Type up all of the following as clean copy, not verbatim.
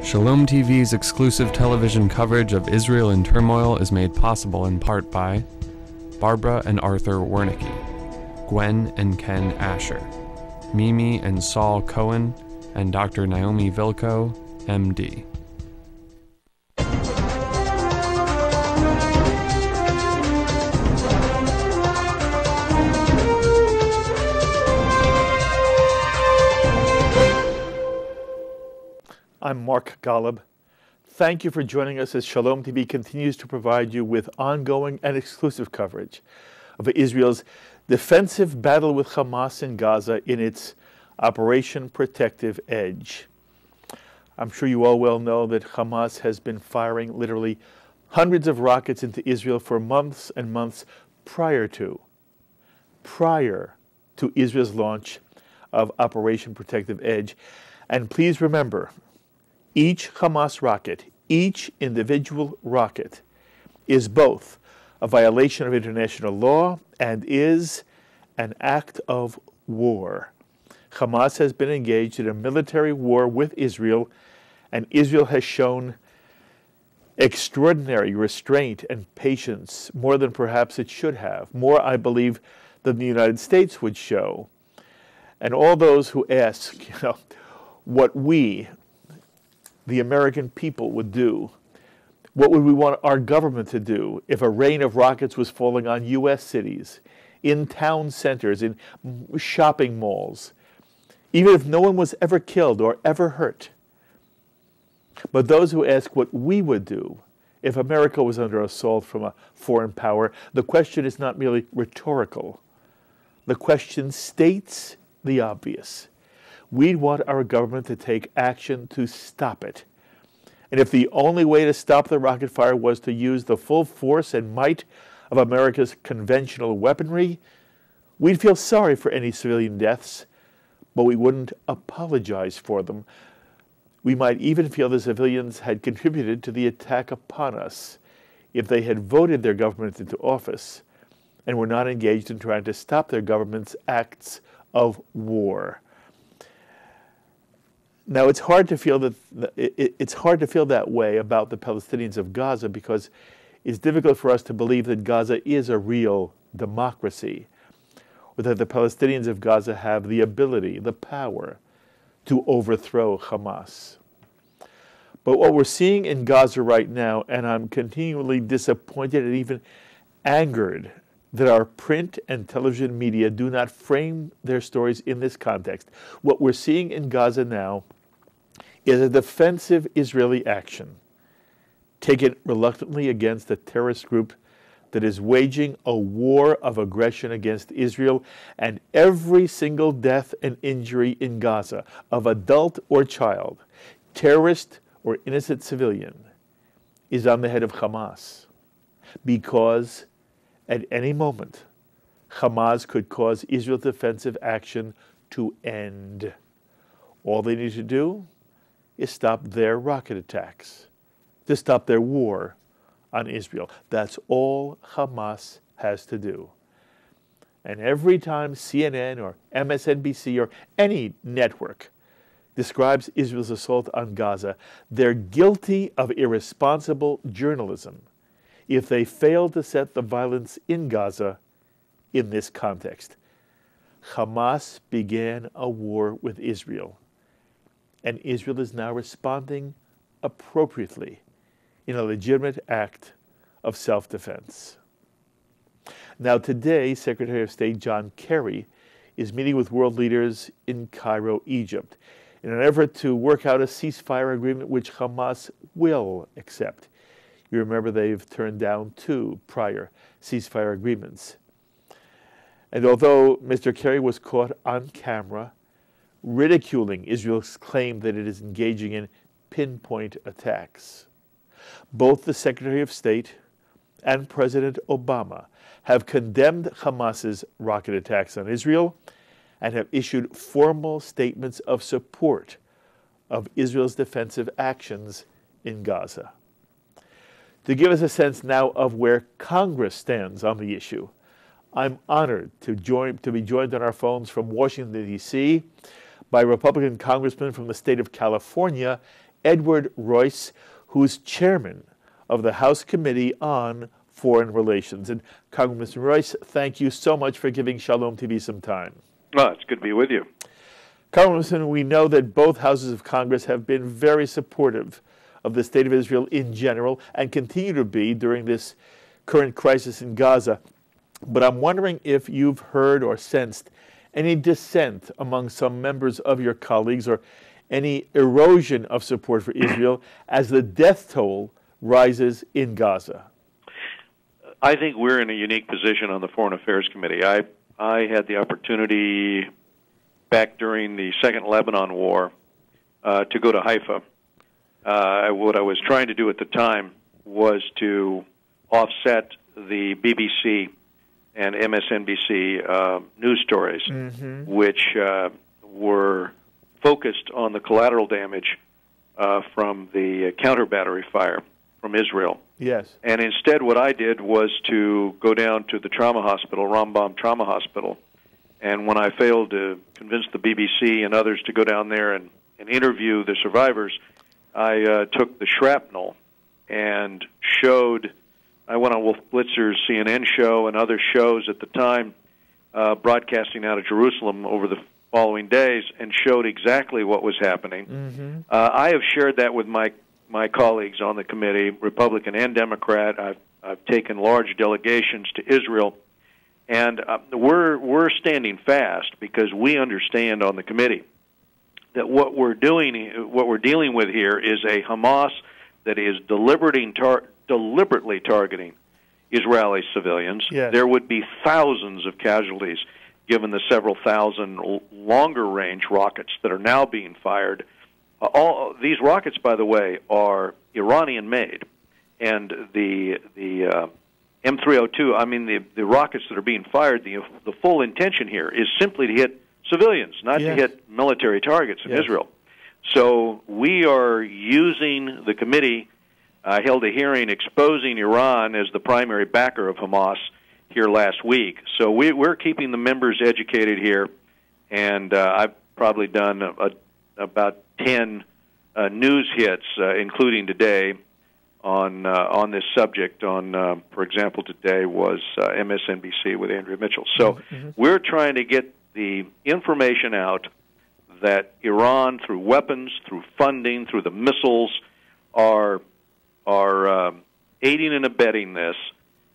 Shalom TV's exclusive television coverage of Israel in turmoil is made possible in part by Barbara and Arthur Wernicke, Gwen and Ken Asher, Mimi and Saul Cohen, and Dr. Naomi Vilko, MD. I'm Mark Golub. Thank you for joining us as Shalom TV continues to provide you with ongoing and exclusive coverage of Israel's defensive battle with Hamas in Gaza in its Operation Protective Edge. I'm sure you all well know that Hamas has been firing literally hundreds of rockets into Israel for months and months prior to Israel's launch of Operation Protective Edge. And please remember, each Hamas rocket, each individual rocket, is both a violation of international law and is an act of war. Hamas has been engaged in a military war with Israel, and Israel has shown extraordinary restraint and patience, more than perhaps it should have, more, I believe, than the United States would show. And all those who ask, what we, the American people, would do, what would we want our government to do if a rain of rockets was falling on U.S. cities, in town centers, in shopping malls, even if no one was ever killed or ever hurt. But those who ask what we would do if America was under assault from a foreign power, the question is not merely rhetorical. The question states the obvious. We'd want our government to take action to stop it. And if the only way to stop the rocket fire was to use the full force and might of America's conventional weaponry, we'd feel sorry for any civilian deaths, but we wouldn't apologize for them. We might even feel the civilians had contributed to the attack upon us if they had voted their government into office and were not engaged in trying to stop their government's acts of war. Now, it's hard to feel that way about the Palestinians of Gaza because it's difficult for us to believe that Gaza is a real democracy, or that the Palestinians of Gaza have the ability, the power, to overthrow Hamas. But what we're seeing in Gaza right now, and I'm continually disappointed and even angered that our print and television media do not frame their stories in this context. What we're seeing in Gaza now is a defensive Israeli action taken reluctantly against a terrorist group that is waging a war of aggression against Israel, and every single death and injury in Gaza, of adult or child, terrorist or innocent civilian, is on the head of Hamas, because at any moment, Hamas could cause Israel's defensive action to end. All they need to do is stop their rocket attacks, to stop their war on Israel. That's all Hamas has to do. And every time CNN or MSNBC or any network describes Israel's assault on Gaza, they're guilty of irresponsible journalism if they fail to set the violence in Gaza in this context. Hamas began a war with Israel, and Israel is now responding appropriately in a legitimate act of self-defense. Now today, Secretary of State John Kerry is meeting with world leaders in Cairo, Egypt, in an effort to work out a ceasefire agreement which Hamas will accept. You remember they've turned down 2 prior ceasefire agreements. And although Mr. Kerry was caught on camera ridiculing Israel's claim that it is engaging in pinpoint attacks, both the Secretary of State and President Obama have condemned Hamas's rocket attacks on Israel and have issued formal statements of support of Israel's defensive actions in Gaza. To give us a sense now of where Congress stands on the issue, I'm honored to be joined on our phones from Washington, D.C. by Republican Congressman from the state of California, Edward Royce, who's chairman of the House Committee on Foreign Relations. And Congressman Royce, thank you so much for giving Shalom TV some time. Well, it's good to be with you. Congressman, we know that both houses of Congress have been very supportive of the state of Israel in general and continue to be during this current crisis in Gaza. But I'm wondering if you've heard or sensed any dissent among some members of your colleagues or any erosion of support for Israel as the death toll rises in Gaza. I think we're in a unique position on the Foreign Affairs Committee. I had the opportunity back during the Second Lebanon War to go to Haifa. What I was trying to do at the time was to offset the BBC and MSNBC news stories, which were focused on the collateral damage from the counter-battery fire from Israel. Yes. And instead what I did was to go down to the trauma hospital, Rosenbaum Trauma Hospital, and when I failed to convince the BBC and others to go down there and interview the survivors, I took the shrapnel and showed, I went on Wolf Blitzer's CNN show and other shows at the time, broadcasting out of Jerusalem over the following days, and showed exactly what was happening. I have shared that with my colleagues on the committee, Republican and Democrat. I've taken large delegations to Israel, and we're standing fast because we understand on the committee that what we're dealing with here is a Hamas that is deliberately targeting Israeli civilians. Yes. There would be thousands of casualties given the several thousand longer-range rockets that are now being fired. All these rockets, by the way, are Iranian-made, and the M302. I mean, the rockets that are being fired. The full intention here is simply to hit civilians, not to hit military targets in Israel. So we are using the committee. Held a hearing exposing Iran as the primary backer of Hamas here last week. So we're keeping the members educated here, and I've probably done about 10 news hits, including today, on this subject. For example, today was MSNBC with Andrea Mitchell. So we're trying to get the information out that Iran, through weapons, through funding, through the missiles, are aiding and abetting this,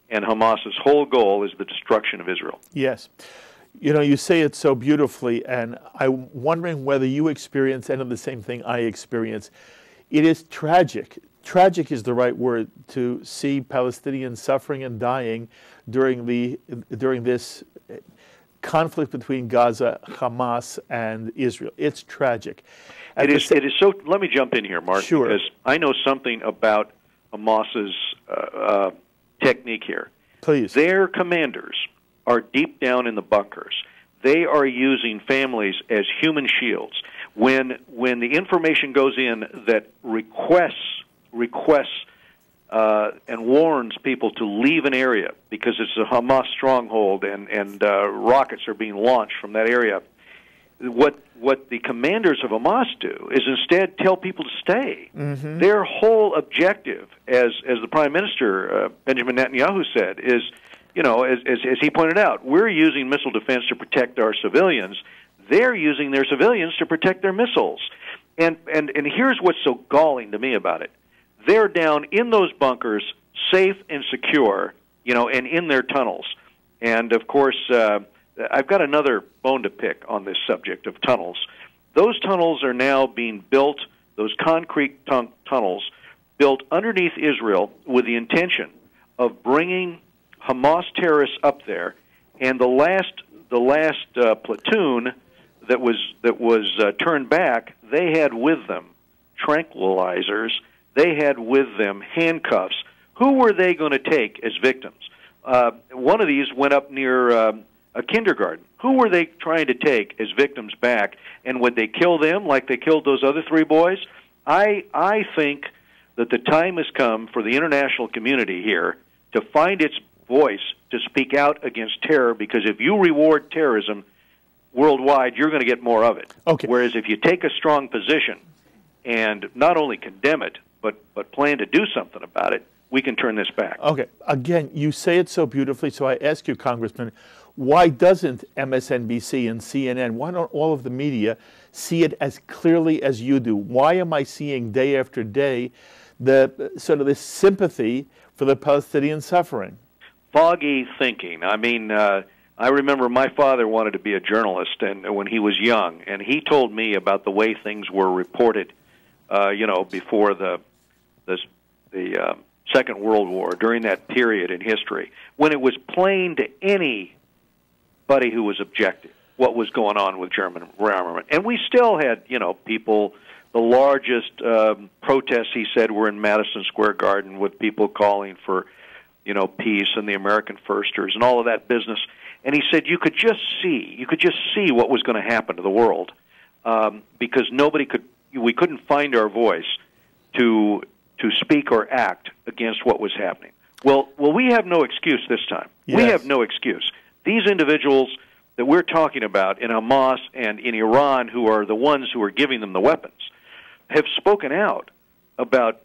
and Hamas's whole goal is the destruction of Israel. Yes. You know, you say it so beautifully, and I'm wondering whether you experience any of the same thing I experience. It is tragic. Tragic is the right word to see Palestinians suffering and dying during this conflict between Gaza, Hamas, and Israel. It's tragic. It is so. Let me jump in here, Mark, sure, because I know something about Hamas's technique here. Please. Their commanders are deep down in the bunkers. They are using families as human shields. When the information goes in that requests and warns people to leave an area because it's a Hamas stronghold and rockets are being launched from that area, what the commanders of Hamas do is instead tell people to stay. Their whole objective, as the Prime Minister Benjamin Netanyahu said, is, you know, as he pointed out, we're using missile defense to protect our civilians. They're using their civilians to protect their missiles. And here's what's so galling to me about it. They're down in those bunkers, safe and secure, you know, and in their tunnels. And, of course, I've got another bone to pick on this subject of tunnels. Those tunnels are now being built, those concrete tunnels, built underneath Israel with the intention of bringing Hamas terrorists up there. And the last platoon that was turned back, they had with them tranquilizers. They had with them handcuffs. Who were they going to take as victims? One of these went up near a kindergarten. Who were they trying to take as victims back? And would they kill them like they killed those other three boys? I think that the time has come for the international community here to find its voice to speak out against terror, because if you reward terrorism worldwide, you're going to get more of it. Okay. Whereas if you take a strong position and not only condemn it, but plan to do something about it, we can turn this back. Okay. Again, you say it so beautifully, so I ask you, Congressman, why doesn't MSNBC and CNN, why don't all of the media see it as clearly as you do? Why am I seeing day after day the sort of this sympathy for the Palestinian suffering? Foggy thinking. I mean, I remember my father wanted to be a journalist, and when he was young, and he told me about the way things were reported, before the Second World War, during that period in history, when it was plain to anybody who was objective what was going on with German rearmament. And we still had, people, the largest protests, he said, were in Madison Square Garden with people calling for, peace and the American firsters and all of that business. And he said you could just see what was going to happen to the world because we couldn't find our voice to speak or act against what was happening. Well, we have no excuse this time. Yes. We have no excuse. These individuals that we're talking about in Hamas and in Iran, who are the ones who are giving them the weapons, have spoken out about,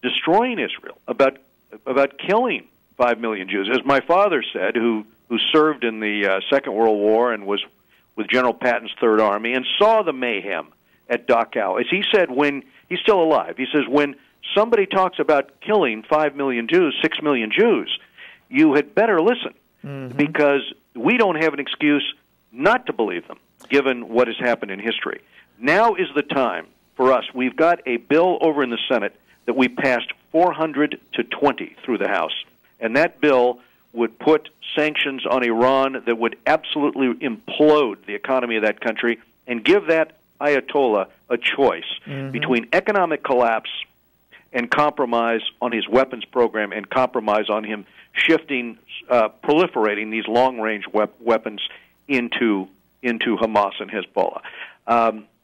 destroying Israel, about killing 5 million Jews. As my father said, who served in the Second World War and was with General Patton's Third Army and saw the mayhem at Dachau. As he said, when he's still alive, he says, when somebody talks about killing 5 million Jews, 6 million Jews, you had better listen, because we don't have an excuse not to believe them, given what has happened in history. Now is the time for us. We've got a bill over in the Senate that we passed 400 to 20 through the House, and that bill would put sanctions on Iran that would absolutely implode the economy of that country and give that Ayatollah a choice between economic collapse and compromise on his weapons program and compromise on him proliferating these long-range weapons into Hamas and Hezbollah.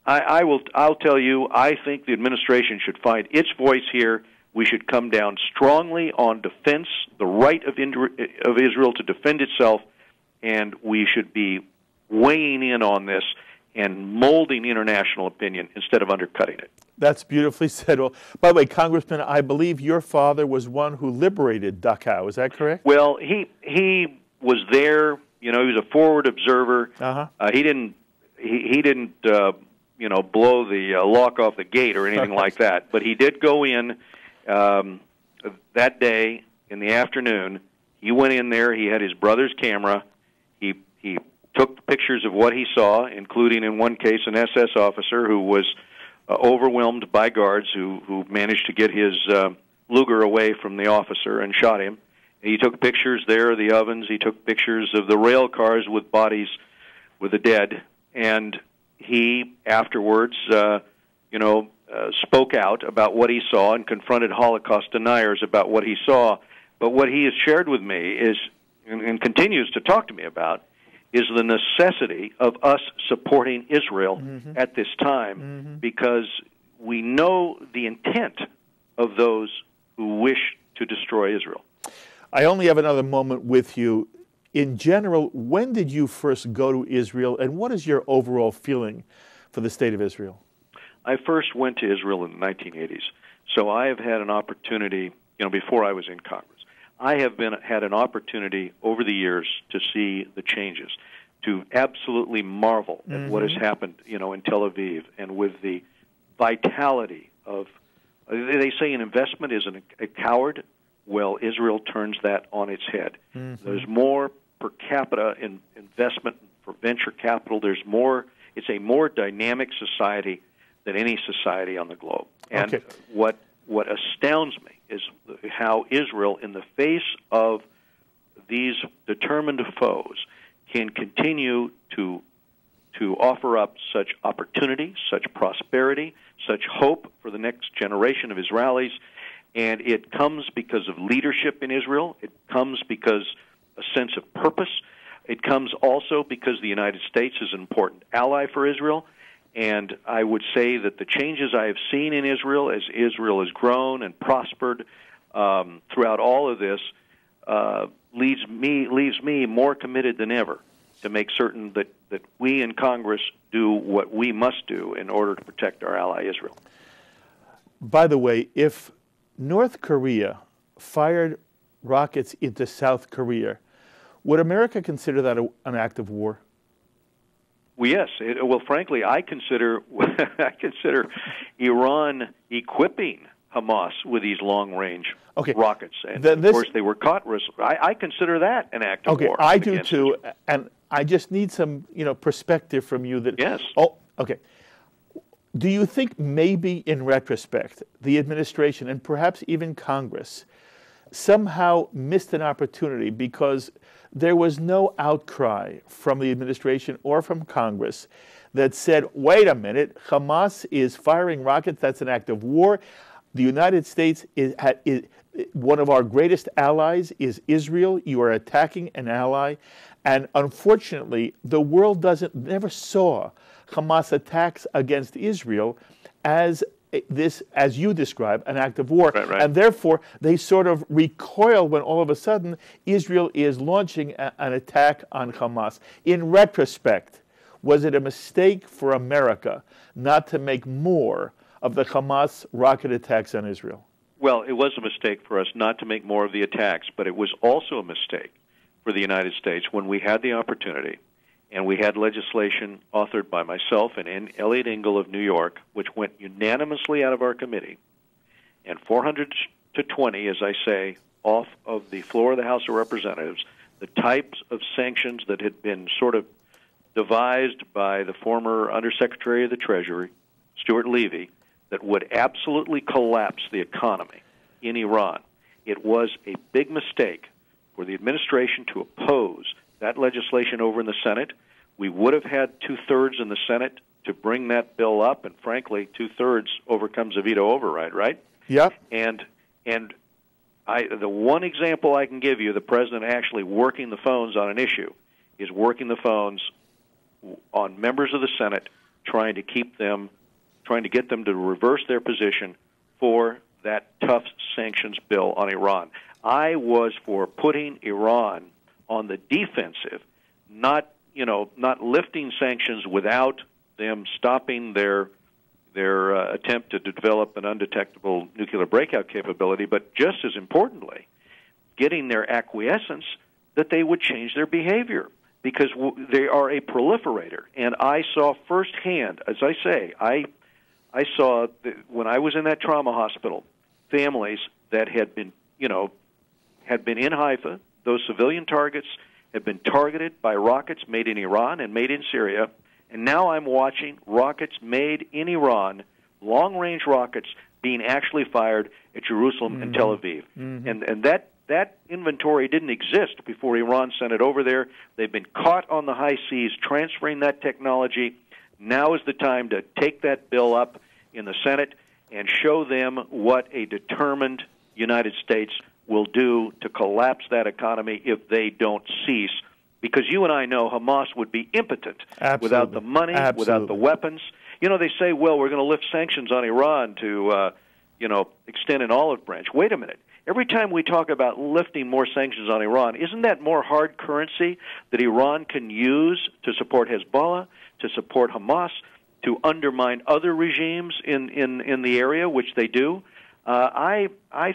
I'll tell you, I think the administration should find its voice here. We should come down strongly on defense, the right of Israel to defend itself, and we should be weighing in on this and molding international opinion instead of undercutting it. That's beautifully said. Well, by the way, Congressman, I believe your father was one who liberated Dachau. Is that correct? Well, he was there. He was a forward observer. He didn't blow the lock off the gate or anything like that. But he did go in that day in the afternoon. He went in there. He had his brother's camera. He took pictures of what he saw, including, in one case, an SS officer who was overwhelmed by guards who managed to get his Luger away from the officer and shot him. He took pictures there of the ovens. He took pictures of the rail cars with bodies with the dead. And he afterwards, spoke out about what he saw and confronted Holocaust deniers about what he saw. But what he has shared with me is, and continues to talk to me about, is the necessity of us supporting Israel at this time, because we know the intent of those who wish to destroy Israel. I only have another moment with you. In general, when did you first go to Israel, and what is your overall feeling for the state of Israel? I first went to Israel in the 1980s, so I have had an opportunity, before I was in Congress. I have had an opportunity over the years to see the changes, to absolutely marvel at what has happened, in Tel Aviv, and with the vitality of, they say an investment is a coward. Well, Israel turns that on its head. There's more per capita investment for venture capital. There's more. It's a more dynamic society than any society on the globe. And what astounds me is how Israel, in the face of these determined foes, can continue to offer up such opportunity, such prosperity, such hope for the next generation of Israelis. And it comes because of leadership in Israel. It comes because a sense of purpose. It comes also because the United States is an important ally for Israel. And I would say that the changes I have seen in Israel, as Israel has grown and prospered throughout all of this, leaves me more committed than ever to make certain that we in Congress do what we must do in order to protect our ally Israel. By the way, if North Korea fired rockets into South Korea, would America consider that an act of war? Well, yes. Well, frankly, I consider Iran equipping Hamas with these long-range rockets, and of course they were caught. I consider that an act of war. I do too, and I just need some perspective from you. That yes. Oh, okay. Do you think maybe in retrospect the administration and perhaps even Congress somehow missed an opportunity because there was no outcry from the administration or from Congress that said, wait a minute, Hamas is firing rockets, that's an act of war. The United States is one of our greatest allies is Israel. You are attacking an ally. And unfortunately, the world never saw Hamas attacks against Israel as this, as you describe, an act of war. Right. And therefore, they sort of recoil when all of a sudden Israel is launching an attack on Hamas. In retrospect, was it a mistake for America not to make more of the Hamas rocket attacks on Israel? Well, it was a mistake for us not to make more of the attacks, but it was also a mistake for the United States when we had the opportunity, and we had legislation authored by myself and Elliot Engel of New York, which went unanimously out of our committee, and 400 to 20, as I say, off of the floor of the House of Representatives, the types of sanctions that had been sort of devised by the former Undersecretary of the Treasury, Stuart Levy, that would absolutely collapse the economy in Iran. It was a big mistake for the administration to oppose that legislation over in the Senate. We would have had two-thirds in the Senate to bring that bill up, and frankly, two-thirds overcomes a veto override, right? Yep. And the one example I can give you, the president actually working the phones on an issue, is working the phones on members of the Senate, trying to get them to reverse their position for that tough sanctions bill on Iran. I was for putting Iran on the defensive, not lifting sanctions without them stopping their attempt to develop an undetectable nuclear breakout capability, but just as importantly, getting their acquiescence that they would change their behavior, because they are a proliferator. And I saw firsthand, as I say, I saw when I was in that trauma hospital, families that had been in Haifa. Those civilian targets had been targeted by rockets made in Iran and made in Syria, and now I'm watching rockets made in Iran, long-range rockets, being actually fired at Jerusalem and Tel Aviv. And that inventory didn't exist before Iran sent it over there. They've been caught on the high seas transferring that technology. Now is the time to take that bill up in the Senate and show them what a determined United States will do to collapse that economy if they don't cease. Because you and I know Hamas would be impotent without the money, without the weapons. They say, well, we're going to lift sanctions on Iran to, extend an olive branch. Wait a minute. Every time we talk about lifting more sanctions on Iran, isn't that more hard currency that Iran can use to support Hezbollah, to support Hamas, to undermine other regimes in the area, which they do? I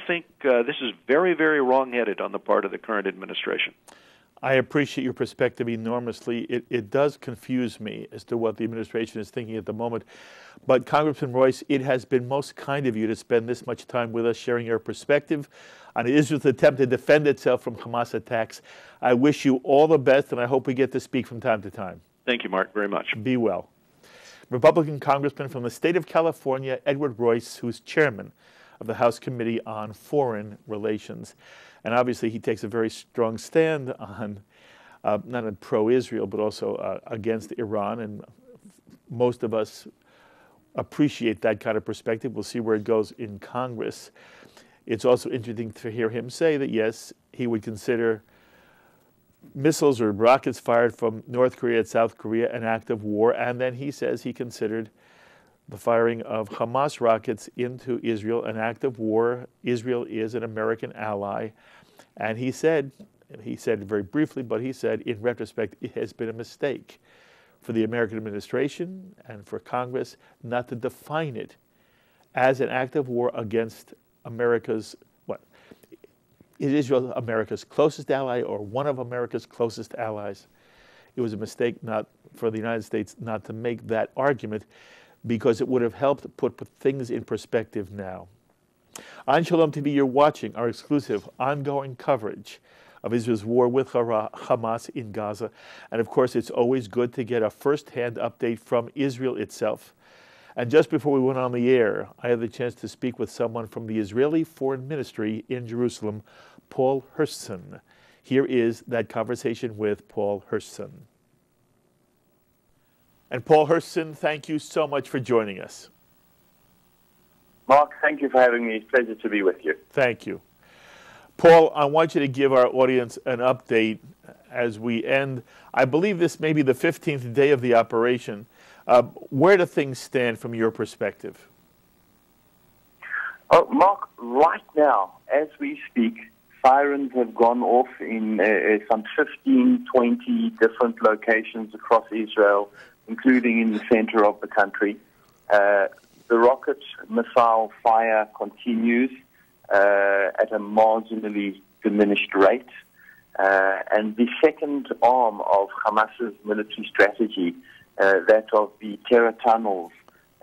think this is very, very wrong-headed on the part of the current administration. I appreciate your perspective enormously. It does confuse me as to what the administration is thinking at the moment. But Congressman Royce, it has been most kind of you to spend this much time with us sharing your perspective on Israel's attempt to defend itself from Hamas attacks. I wish you all the best, and I hope we get to speak from time to time. Thank you, Mark, very much. Be well. Republican Congressman from the state of California, Edward Royce, who's chairman of the House Committee on Foreign Relations. And obviously he takes a very strong stand on, not on pro-Israel, but also against Iran. And most of us appreciate that kind of perspective. We'll see where it goes in Congress. It's also interesting to hear him say that, yes, he would consider missiles or rockets fired from North Korea and South Korea an act of war. And then he says he considered the firing of Hamas rockets into Israel an act of war. Israel is an American ally. And he said very briefly, but he said, in retrospect, it has been a mistake for the American administration and for Congress not to define it as an act of war against America's, what? Is Israel America's closest ally or one of America's closest allies? It was a mistake not for the United States not to make that argument, because it would have helped put things in perspective now. On Shalom TV, you're watching our exclusive ongoing coverage of Israel's war with Hamas in Gaza. And of course, it's always good to get a first-hand update from Israel itself. And just before we went on the air, I had the chance to speak with someone from the Israeli Foreign Ministry in Jerusalem, Paul Hirschson. Here is that conversation with Paul Hirschson. And Paul Hirschson, thank you so much for joining us. Mark, thank you for having me. It's a pleasure to be with you. Thank you. Paul, I want you to give our audience an update as we end. I believe this may be the 15th day of the operation. Where do things stand from your perspective? Oh, Mark, right now, as we speak, sirens have gone off in some 15, 20 different locations across Israel, including in the center of the country. The rocket missile fire continues at a marginally diminished rate. And the second arm of Hamas's military strategy, that of the terror tunnels,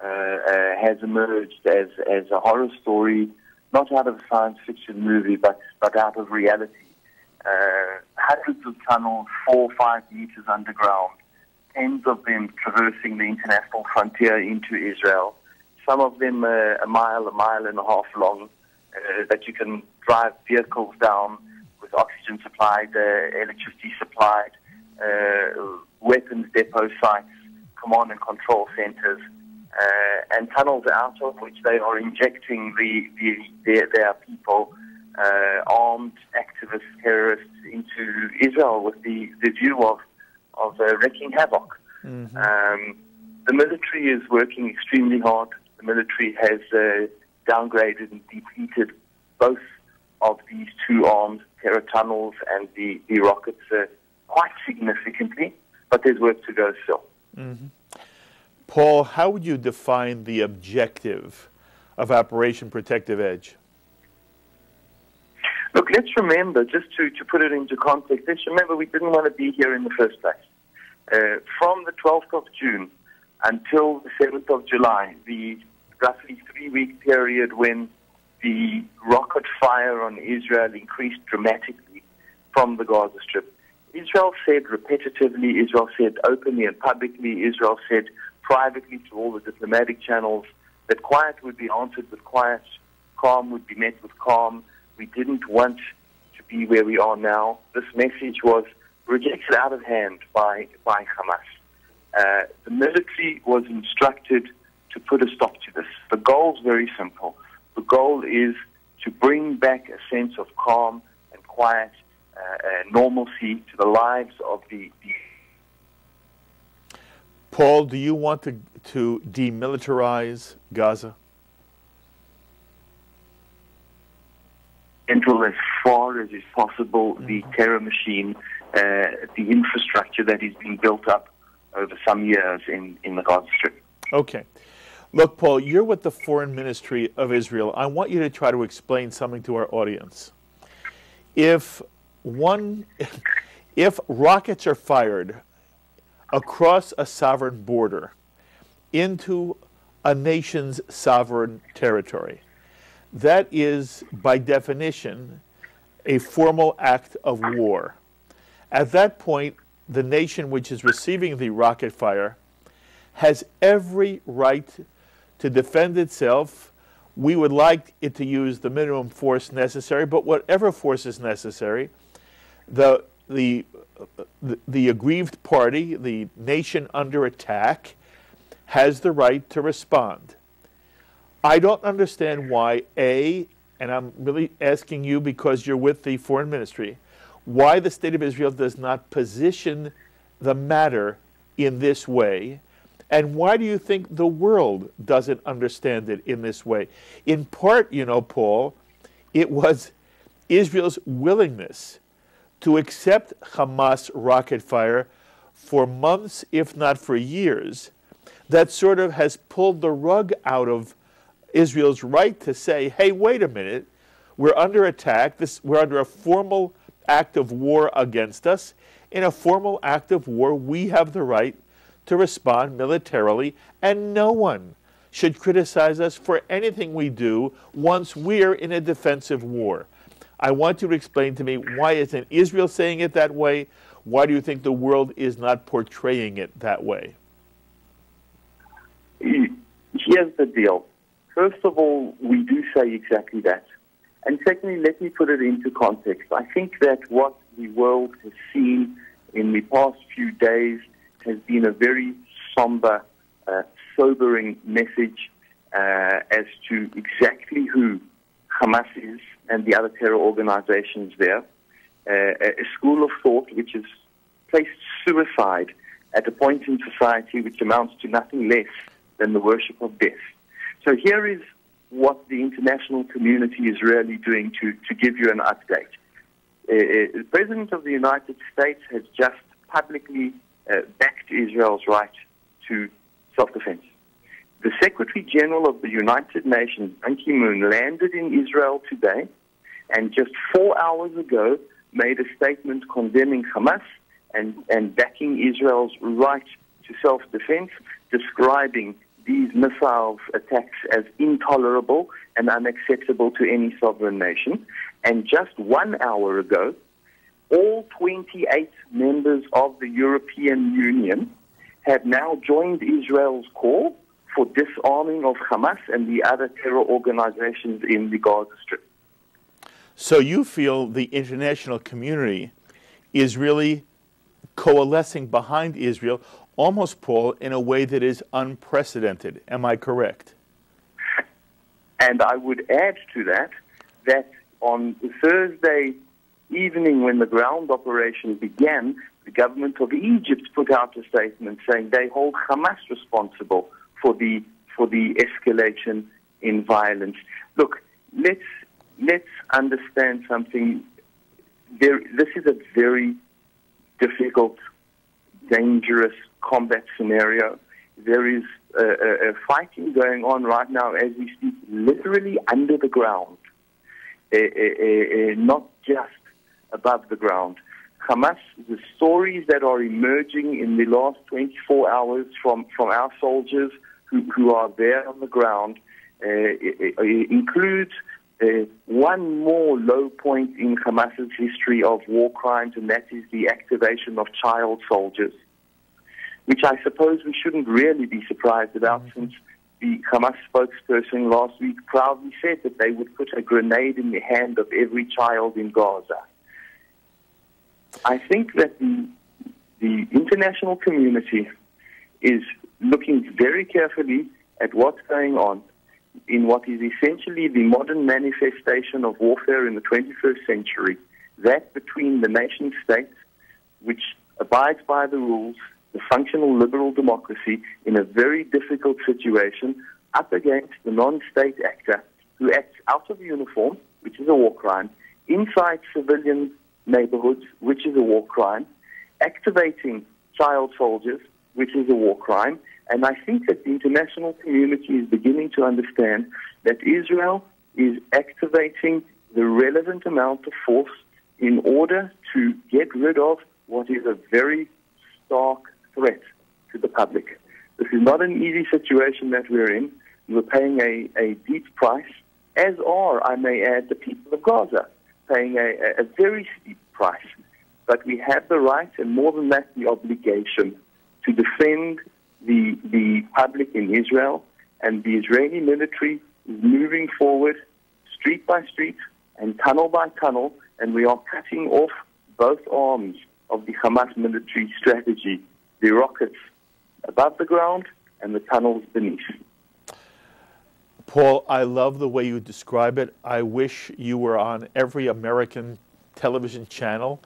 has emerged as a horror story, not out of a science fiction movie, but out of reality. Hundreds of tunnels, 4 or 5 meters underground, tens of them traversing the international frontier into Israel, some of them a mile and a half long, that you can drive vehicles down with oxygen supplied, electricity supplied, weapons depot sites, command and control centers, and tunnels out of which they are injecting their people, armed activists, terrorists, into Israel with the view of wreaking havoc. Mm-hmm. The military is working extremely hard. The military has downgraded and depleted both of these two arms, terror tunnels and the rockets, quite significantly, but there's work to go still. Mm-hmm. Paul, how would you define the objective of Operation Protective Edge? Look, let's remember, just to put it into context, let's remember we didn't want to be here in the first place. From the 12th of June until the 7th of July, the roughly 3-week period when the rocket fire on Israel increased dramatically from the Gaza Strip, Israel said repetitively, Israel said openly and publicly, Israel said privately to all the diplomatic channels that quiet would be answered with quiet, calm would be met with calm. We didn't want to be where we are now. This message was rejected out of hand by Hamas. The military was instructed to put a stop to this. The goal is very simple. The goal is to bring back a sense of calm and quiet, normalcy to the lives of the Paul, do you want to demilitarize Gaza? Control as far as is possible the terror machine, the infrastructure that is being built up over some years in the Gaza Strip. Okay. Look, Paul, you're with the Foreign Ministry of Israel. I want you to try to explain something to our audience. If rockets are fired across a sovereign border into a nation's sovereign territory, that is, by definition, a formal act of war. At that point, the nation which is receiving the rocket fire has every right to defend itself. We would like it to use the minimum force necessary, but whatever force is necessary, the aggrieved party, the nation under attack, has the right to respond. I don't understand why, and I'm really asking you because you're with the Foreign Ministry, why the State of Israel does not position the matter in this way, and why do you think the world doesn't understand it in this way? In part, you know, Paul, it was Israel's willingness to accept Hamas rocket fire for months, if not for years, that sort of has pulled the rug out of Israel's right to say, hey, wait a minute, we're under attack, we're under a formal act of war against us. In a formal act of war, we have the right to respond militarily, and no one should criticize us for anything we do once we're in a defensive war. I want you to explain to me, why isn't Israel saying it that way? Why do you think the world is not portraying it that way? Here's the deal. First of all, we do say exactly that. And secondly, let me put it into context. I think that what the world has seen in the past few days has been a very somber, sobering message as to exactly who Hamas is and the other terror organizations there. A school of thought which has placed suicide at a point in society which amounts to nothing less than the worship of death. So here is what the international community is really doing to give you an update. The President of the United States has just publicly backed Israel's right to self-defense. The Secretary General of the United Nations, Ban Ki-moon, landed in Israel today and just 4 hours ago made a statement condemning Hamas and backing Israel's right to self-defense, describing these missiles attacks as intolerable and unacceptable to any sovereign nation. And just 1 hour ago, all 28 members of the European Union have now joined Israel's call for disarming of Hamas and the other terror organizations in the Gaza Strip. So you feel the international community is really coalescing behind Israel, almost, Paul, in a way that is unprecedented. Am I correct? And I would add to that on Thursday evening when the ground operation began, the government of Egypt put out a statement saying they hold Hamas responsible for the escalation in violence. Look, let's understand something. This is a very difficult, dangerous combat scenario. There is a fighting going on right now as we speak, literally under the ground, not just above the ground. Hamas, the stories that are emerging in the last 24 hours from our soldiers who are there on the ground includes one more low point in Hamas's history of war crimes, and that is the activation of child soldiers, which I suppose we shouldn't really be surprised about, since the Hamas spokesperson last week proudly said that they would put a grenade in the hand of every child in Gaza. I think that the international community is looking very carefully at what's going on in what is essentially the modern manifestation of warfare in the 21st century, that between the nation state, which abides by the rules, the functional liberal democracy, in a very difficult situation, up against the non-state actor who acts out of uniform, which is a war crime, inside civilian neighborhoods, which is a war crime, activating child soldiers, which is a war crime. And I think that the international community is beginning to understand that Israel is activating the relevant amount of force in order to get rid of what is a very stark threat to the public. This is not an easy situation that we're in. We're paying a deep price, as are, I may add, the people of Gaza, paying a very steep price. But we have the right, and more than that, the obligation to defend the public in Israel, and the Israeli military is moving forward street by street and tunnel by tunnel, and we are cutting off both arms of the Hamas military strategy, the rockets above the ground and the tunnels beneath. Paul, I love the way you describe it. I wish you were on every American television channel,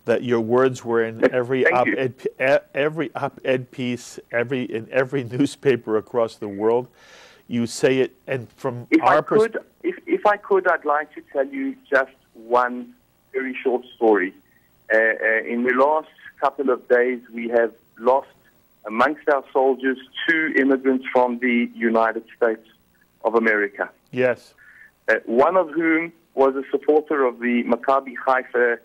that your words were in every op-ed piece, in every newspaper across the world. You say it, and from our perspective, if I could, I'd like to tell you just one very short story. In the last couple of days, we have lost amongst our soldiers 2 immigrants from the United States of America. Yes. One of whom was a supporter of the Maccabi Haifa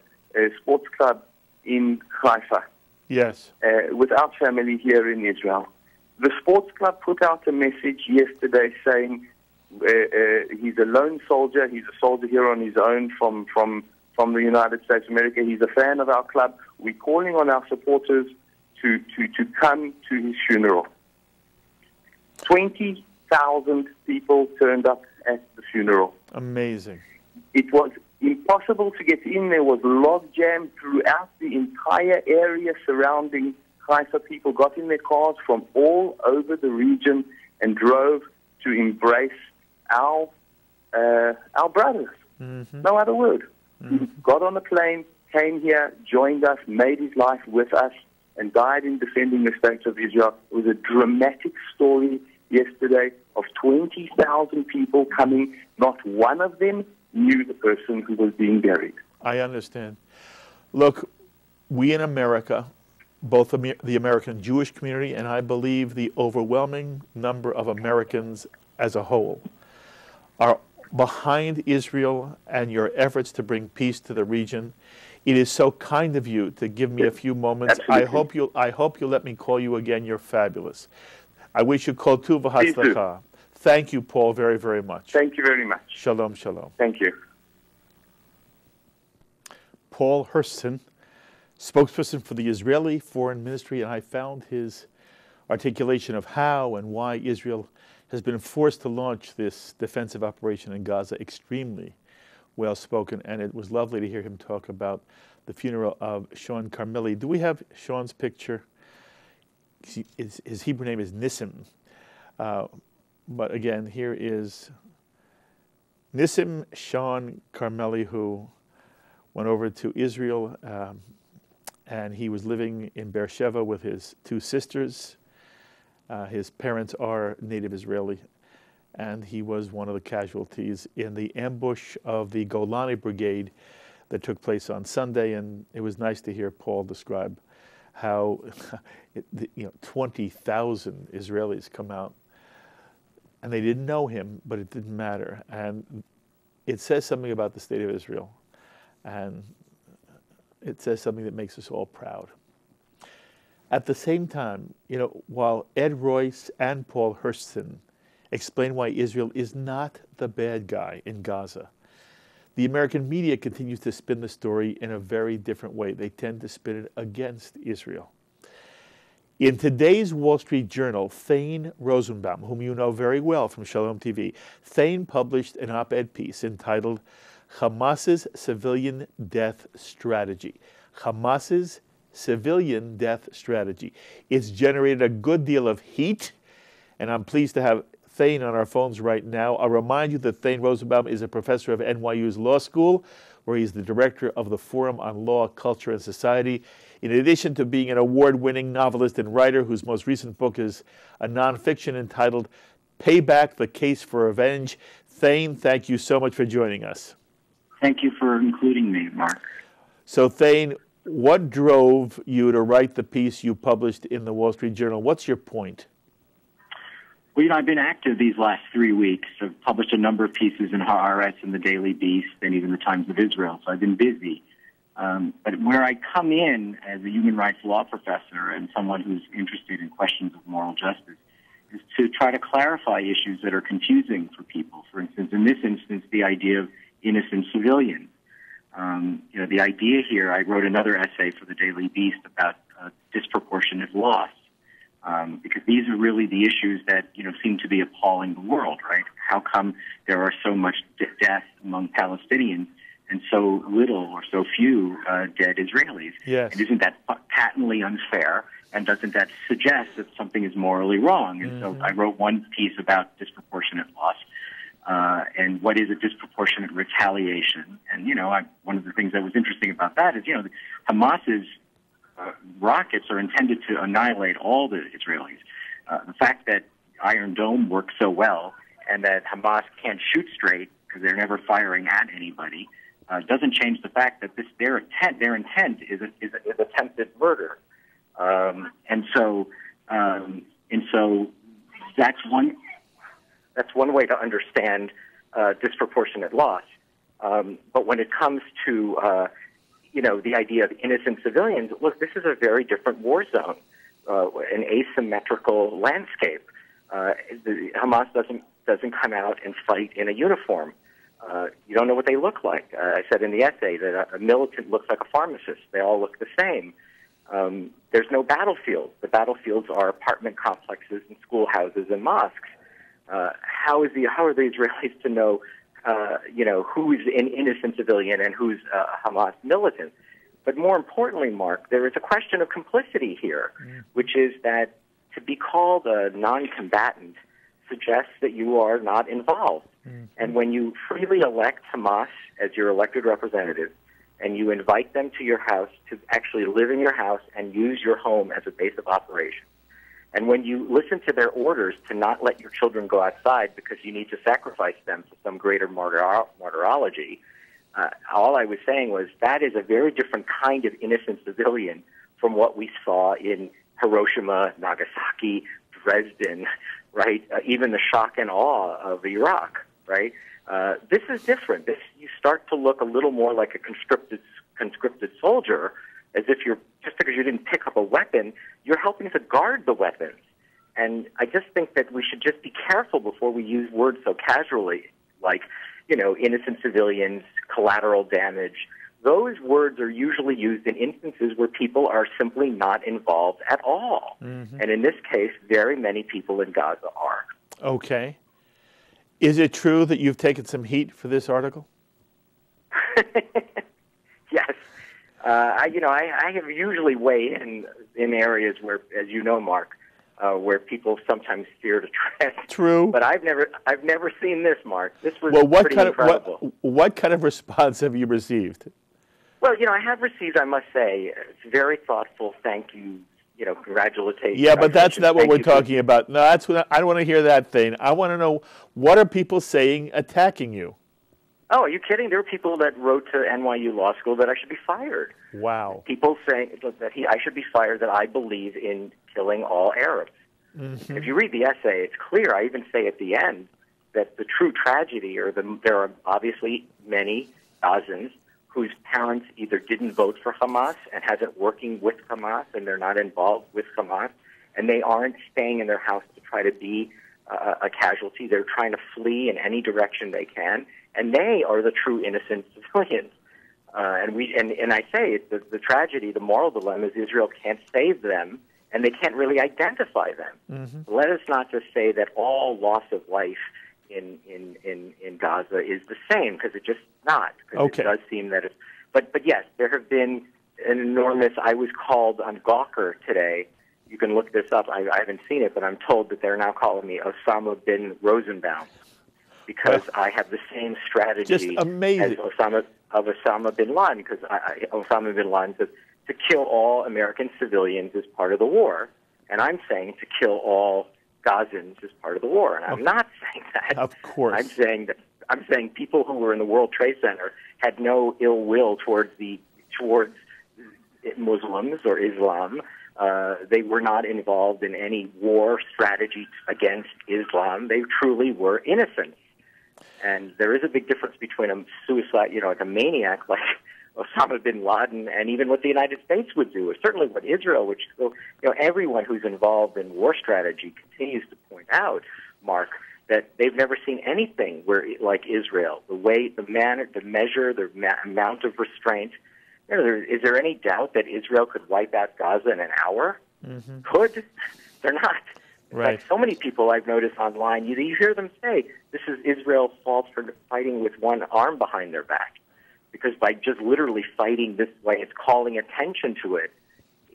sports club in Haifa. Yes. With our family here in Israel. The sports club put out a message yesterday saying he's a lone soldier. He's a soldier here on his own from the United States of America. He's a fan of our club. We're calling on our supporters to come to his funeral. 20,000 people turned up at the funeral. Amazing. It was impossible to get in. There was log jam throughout the entire area surrounding Haifa. People got in their cars from all over the region and drove to embrace our brothers. Mm-hmm. No other word. Mm-hmm. Got on a plane, came here, joined us, made his life with us, and died in defending the state of Israel. It was a dramatic story yesterday of 20,000 people coming. Not one of them knew the person who was being buried. I understand. Look, we in America, both the American Jewish community and I believe the overwhelming number of Americans as a whole, are behind Israel and your efforts to bring peace to the region. It is so kind of you to give me a few moments. Absolutely. I hope you'll let me call you again. You're fabulous. I wish you kol tuv v'hatzlacha. Thank you, Paul, very, very much. Thank you very much. Shalom, shalom. Thank you. Paul Hirschson, spokesperson for the Israeli Foreign Ministry, and I found his articulation of how and why Israel has been forced to launch this defensive operation in Gaza extremely well spoken, and it was lovely to hear him talk about the funeral of Sean Carmeli. Do we have Sean's picture? His Hebrew name is Nissim. But again, here is Nissim Sean Carmeli, who went over to Israel, and he was living in Beersheba with his two sisters. His parents are native Israeli, and he was one of the casualties in the ambush of the Golani Brigade that took place on Sunday. And it was nice to hear Paul describe how 20,000 Israelis come out, and they didn't know him, but it didn't matter. And it says something about the state of Israel, and it says something that makes us all proud. At the same time, while Ed Royce and Paul Hirschson explain why Israel is not the bad guy in Gaza, the American media continues to spin the story in a very different way. They tend to spin it against Israel. In today's Wall Street Journal, Thane Rosenbaum, whom you know very well from Shalom TV, Thane published an op-ed piece entitled Hamas's Civilian Death Strategy. Hamas's Civilian Death Strategy. It's generated a good deal of heat, and I'm pleased to have Thane on our phones right now. I'll remind you that Thane Rosenbaum is a professor of NYU's Law School, where he's the director of the Forum on Law, Culture, and Society. In addition to being an award-winning novelist and writer whose most recent book is a nonfiction entitled Payback, the Case for Revenge. Thane, thank you so much for joining us. Thank you for including me, Mark. So Thane, what drove you to write the piece you published in the Wall Street Journal? What's your point? Well, I've been active these last 3 weeks. I've published a number of pieces in Haaretz and the Daily Beast and even the Times of Israel, so I've been busy. But where I come in as a human rights law professor and someone who's interested in questions of moral justice is to try to clarify issues that are confusing for people. For instance, in this instance, the idea of innocent civilians. The idea here, I wrote another essay for the Daily Beast about disproportionate loss, because these are really the issues that, seem to be appalling the world, right? How come there are so much death among Palestinians and so little or so few dead Israelis? Yes. And isn't that patently unfair? And doesn't that suggest that something is morally wrong? And so I wrote one piece about disproportionate loss. And what is a disproportionate retaliation? And, one of the things that was interesting about that is, Hamas's rockets are intended to annihilate all the Israelis. The fact that Iron Dome works so well and that Hamas can't shoot straight because they're never firing at anybody doesn't change the fact that their intent is attempted murder. And so that's That's one way to understand disproportionate loss. But when it comes to the idea of innocent civilians, look, this is a very different war zone, an asymmetrical landscape. Hamas doesn't come out and fight in a uniform. You don't know what they look like. I said in the essay that a militant looks like a pharmacist. They all look the same. There's no battlefield. The battlefields are apartment complexes and schoolhouses and mosques. How are the Israelis to know, who's an innocent civilian and who's a Hamas militant? But more importantly, Mark, there is a question of complicity here, which is that to be called a non-combatant suggests that you are not involved. And when you freely elect Hamas as your elected representative, and you invite them to your house to actually live in your house and use your home as a base of operation, and when you listen to their orders to not let your children go outside because you need to sacrifice them to some greater martyrology, all I was saying was that is a very different kind of innocent civilian from what we saw in Hiroshima, Nagasaki, Dresden, right? Even the shock and awe of Iraq, right? This is different. You start to look a little more like a conscripted soldier, as if just because you didn't pick up a weapon, you're helping to guard the weapons. And I just think that we should just be careful before we use words so casually, like, innocent civilians, collateral damage. Those words are usually used in instances where people are simply not involved at all. And in this case, very many people in Gaza are. Okay. Is it true that you've taken some heat for this article? Yes. I have usually weighed in areas where, as you know, Mark, where people sometimes fear to tread. True. But I've never seen this, Mark. This was pretty incredible. What kind of response have you received? Well, I have received, I must say, very thoughtful thank you, congratulations. Yeah, but that's not what we're talking about. No, I don't want to hear that thing. I want to know, what are people saying attacking you? Oh, are you kidding? There are people that wrote to NYU Law School that I should be fired. Wow. People saying that I should be fired, that I believe in killing all Arabs. If you read the essay, it's clear. I even say at the end that the true tragedy, there are obviously many Gazans whose parents either didn't vote for Hamas and hasn't working with Hamas, and they're not involved with Hamas, and they aren't staying in their house to try to be a casualty. They're trying to flee in any direction they can, and they are the true innocent civilians. And I say the tragedy, the moral dilemma is Israel can't save them, and they can't really identify them. Let us not just say that all loss of life in Gaza is the same, because it's just not. Okay. It does seem that it's... But yes, there have been an enormous... I was called on Gawker today. You can look this up. I haven't seen it, but I'm told that they're now calling me Osama bin Rosenbaum, because I have the same strategy as Osama bin Laden, because Osama bin Laden says to kill all American civilians is part of the war, and I'm saying to kill all Gazans is part of the war, and I'm not saying that. Of course. I'm saying people who were in the World Trade Center had no ill will towards Muslims or Islam. They were not involved in any war strategy against Islam. They truly were innocent. And there is a big difference between a suicide, like a maniac like Osama bin Laden, and even what the United States would do, or certainly what Israel, which everyone who's involved in war strategy continues to point out, Mark, that they've never seen anything like Israel. The way, the manner, the measure, the amount of restraint. Is there any doubt that Israel could wipe out Gaza in an hour? Could? They're not. Right. Like so many people I've noticed online, you hear them say, this is Israel's fault for fighting with one arm behind their back. Because by just literally fighting this way, it's calling attention to it,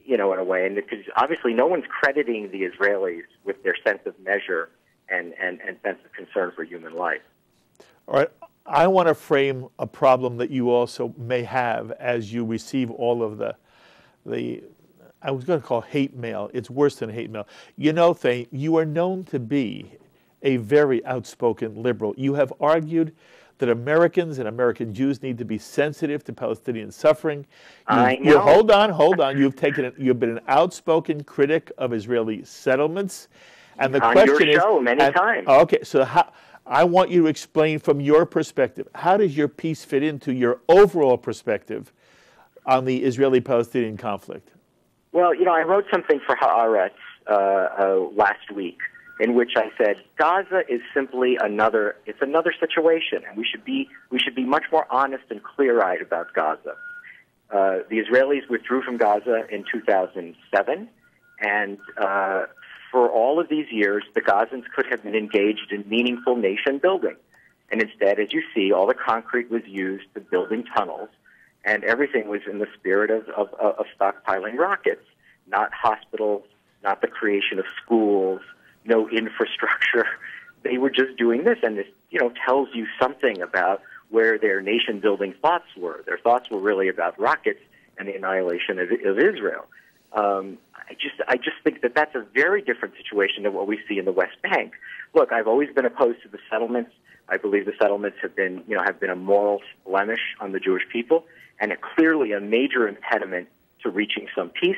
in a way. And because obviously no one's crediting the Israelis with their sense of measure and sense of concern for human life. All right. I want to frame a problem that you also may have as you receive all of the I was going to call hate mail. It's worse than hate mail. Thane, you are known to be a very outspoken liberal. You have argued that Americans and American Jews need to be sensitive to Palestinian suffering. I know. Hold on. You've been an outspoken critic of Israeli settlements. And the on question your show is, many times. Okay, so I want you to explain from your perspective, how does your piece fit into your overall perspective on the Israeli-Palestinian conflict? Well, I wrote something for Haaretz last week in which I said Gaza is simply another situation, and we should be much more honest and clear-eyed about Gaza. The Israelis withdrew from Gaza in 2007, and for all of these years, the Gazans could have been engaged in meaningful nation building. And instead, as you see, all the concrete was used to building tunnels, and everything was in the spirit of stockpiling rockets, not hospitals, not the creation of schools, no infrastructure. They were just doing this, and this, tells you something about where their nation-building thoughts were. Their thoughts were really about rockets and the annihilation of Israel. I just think that that's a very different situation than what we see in the West Bank. Look, I've always been opposed to the settlements. I believe the settlements have been a moral blemish on the Jewish people, and clearly a major impediment to reaching some peace.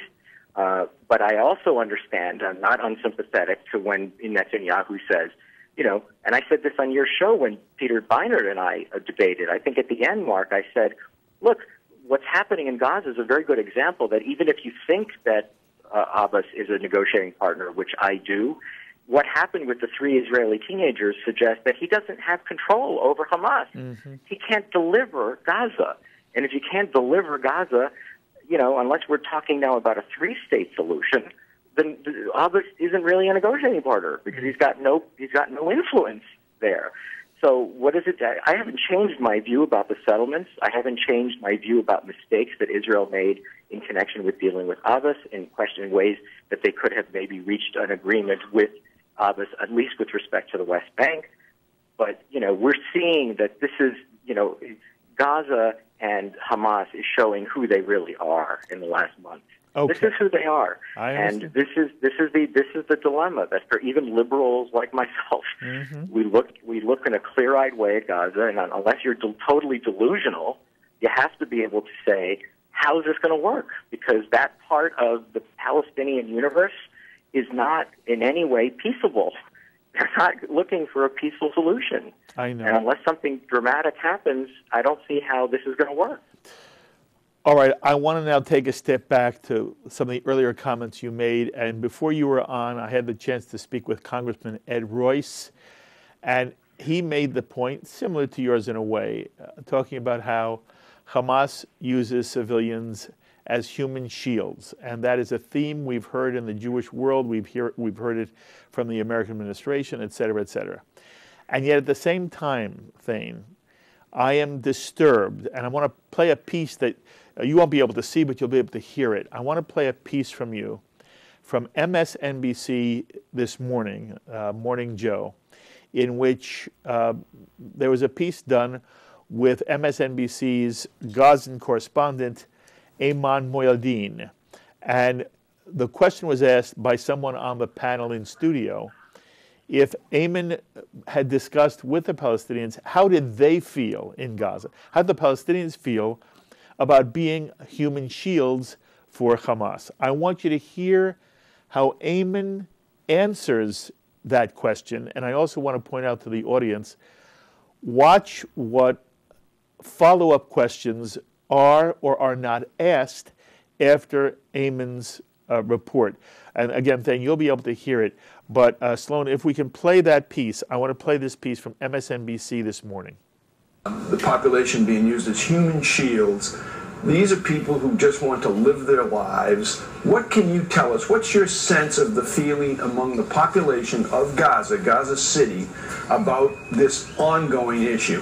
But I also understand, I'm not unsympathetic to when Netanyahu says, and I said this on your show when Peter Beinart and I debated. I think at the end, Mark, I said, look, what's happening in Gaza is a very good example that even if you think that Abbas is a negotiating partner, which I do, what happened with the 3 Israeli teenagers suggests that he doesn't have control over Hamas. Mm-hmm. He can't deliver Gaza. And if you can't deliver Gaza, unless we're talking now about a 3-state solution, then Abbas isn't really a negotiating partner because he's got no influence there. So what is it? I haven't changed my view about the settlements. I haven't changed my view about mistakes that Israel made in connection with dealing with Abbas, in questioning ways that they could have maybe reached an agreement with Abbas, at least with respect to the West Bank. But, we're seeing that this is, Gaza and Hamas is showing who they really are in the last month. Okay. This is who they are, and this is the dilemma that for even liberals like myself, mm-hmm. we look in a clear-eyed way at Gaza, and unless you're totally delusional, you have to be able to say, how is this going to work? Because that part of the Palestinian universe is not in any way peaceable. They're not looking for a peaceful solution. I know. And unless something dramatic happens, I don't see how this is going to work. All right, I want to now take a step back to some of the earlier comments you made. And before you were on, I had the chance to speak with Congressman Ed Royce. And he made the point, similar to yours in a way, talking about how Hamas uses civilians as human shields. And that is a theme we've heard in the Jewish world. We've heard it from the American administration, et cetera, et cetera. And yet at the same time, Thane, I am disturbed. And I want to play a piece that you won't be able to see, but you'll be able to hear it. I want to play a piece from you from MSNBC this morning, Morning Joe, in which there was a piece done with MSNBC's Gazan correspondent, Ayman Moyaldin. And the question was asked by someone on the panel in studio, if Ayman had discussed with the Palestinians, how did they feel in Gaza? How did the Palestinians feel about being human shields for Hamas? I want you to hear how Ayman answers that question, and I also want to point out to the audience, watch what follow-up questions are or are not asked after Ayman's report. And again, Thane, you'll be able to hear it. But Sloan, if we can play that piece, I want to play this piece from MSNBC this morning. The population being used as human shields. These are people who just want to live their lives. What can you tell us? What's your sense of the feeling among the population of Gaza, Gaza City, about this ongoing issue?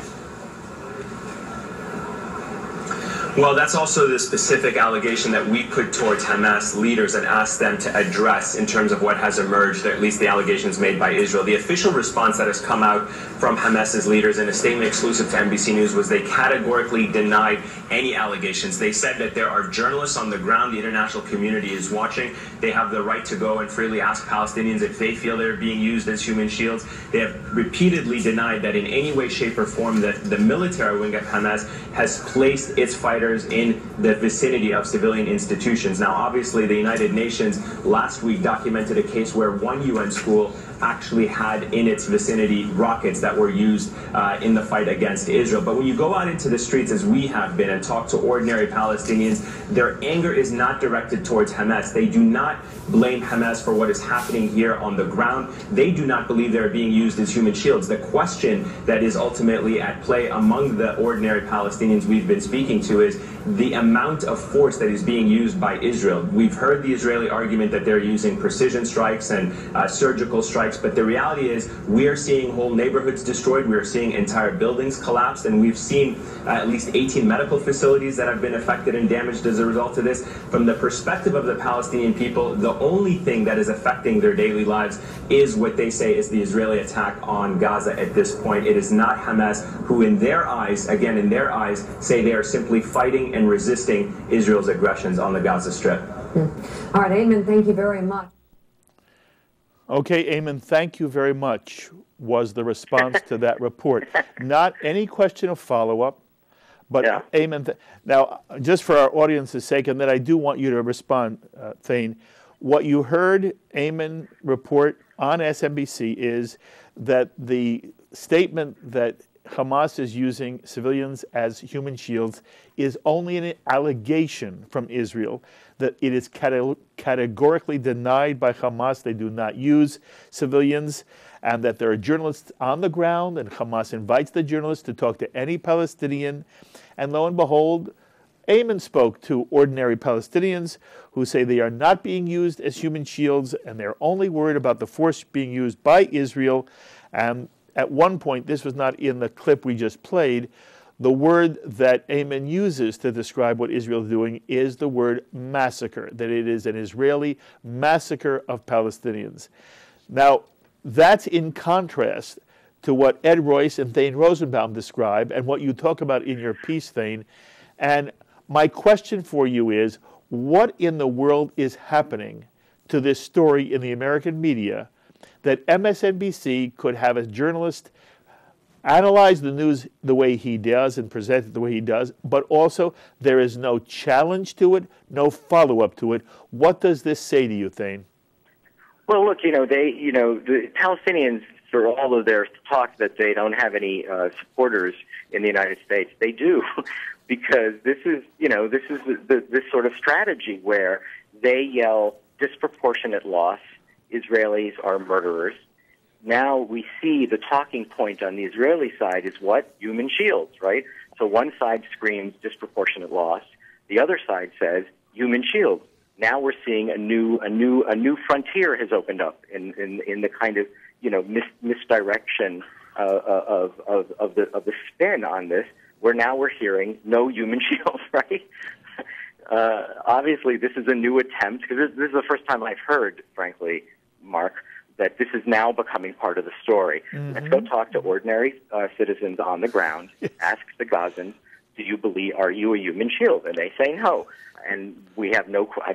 Well, that's also the specific allegation that we put towards Hamas leaders and asked them to address in terms of what has emerged, or at least the allegations made by Israel. The official response that has come out from Hamas's leaders in a statement exclusive to NBC News was they categorically denied any allegations. They said that there are journalists on the ground, the international community is watching. They have the right to go and freely ask Palestinians if they feel they're being used as human shields. They have repeatedly denied that in any way, shape, or form that the military wing of Hamas has placed its fighters in the vicinity of civilian institutions. Now, obviously, the United Nations last week documented a case where one UN school actually had in its vicinity rockets that were used in the fight against Israel. But when you go out into the streets, as we have been, and talk to ordinary Palestinians, their anger is not directed towards Hamas. They do not blame Hamas for what is happening here on the ground. They do not believe they're being used as human shields. The question that is ultimately at play among the ordinary Palestinians we've been speaking to is the amount of force that is being used by Israel. We've heard the Israeli argument that they're using precision strikes and surgical strikes, but the reality is we're seeing whole neighborhoods destroyed, we're seeing entire buildings collapsed, and we've seen at least 18 medical facilities that have been affected and damaged as a result of this. From the perspective of the Palestinian people, the only thing that is affecting their daily lives is what they say is the Israeli attack on Gaza at this point. It is not Hamas, who in their eyes, again in their eyes, say they are simply fighting and resisting Israel's aggressions on the Gaza Strip. All right, Eamon, thank you very much. Okay, Eamon, thank you very much, was the response to that report. Not any question of follow-up, but yeah. Eamon, now, just for our audience's sake, and then I do want you to respond, Thane, what you heard Eamon report on SMBC is that the statement that Hamas is using civilians as human shields is only an allegation from Israel, that it is categorically denied by Hamas. They do not use civilians, and that there are journalists on the ground, and Hamas invites the journalists to talk to any Palestinian. And lo and behold, Eamon spoke to ordinary Palestinians who say they are not being used as human shields, and they're only worried about the force being used by Israel. And at one point, this was not in the clip we just played, the word that Eamon uses to describe what Israel is doing is the word massacre, that it is an Israeli massacre of Palestinians. Now, that's in contrast to what Ed Royce and Thane Rosenbaum describe and what you talk about in your piece, Thane. And my question for you is, what in the world is happening to this story in the American media that MSNBC could have a journalist analyze the news the way he does and present it the way he does, but also there is no challenge to it, no follow-up to it? What does this say to you, Thane? Well, look, the Palestinians, for all of their talk that they don't have any supporters in the United States, they do, because this is this sort of strategy where they yell disproportionate loss, Israelis are murderers. Now we see the talking point on the Israeli side is what? Human shields, right? So one side screams disproportionate loss, the other side says human shields. Now we're seeing a new frontier has opened up in the kind of misdirection of the spin on this, where now we're hearing no human shields, right? Obviously, this is a new attempt, because this is the first time I've heard, frankly, Mark, that this is now becoming part of the story. Mm-hmm. Let's go talk to ordinary citizens on the ground, ask the Gazans, are you a human shield? And they say no. And we have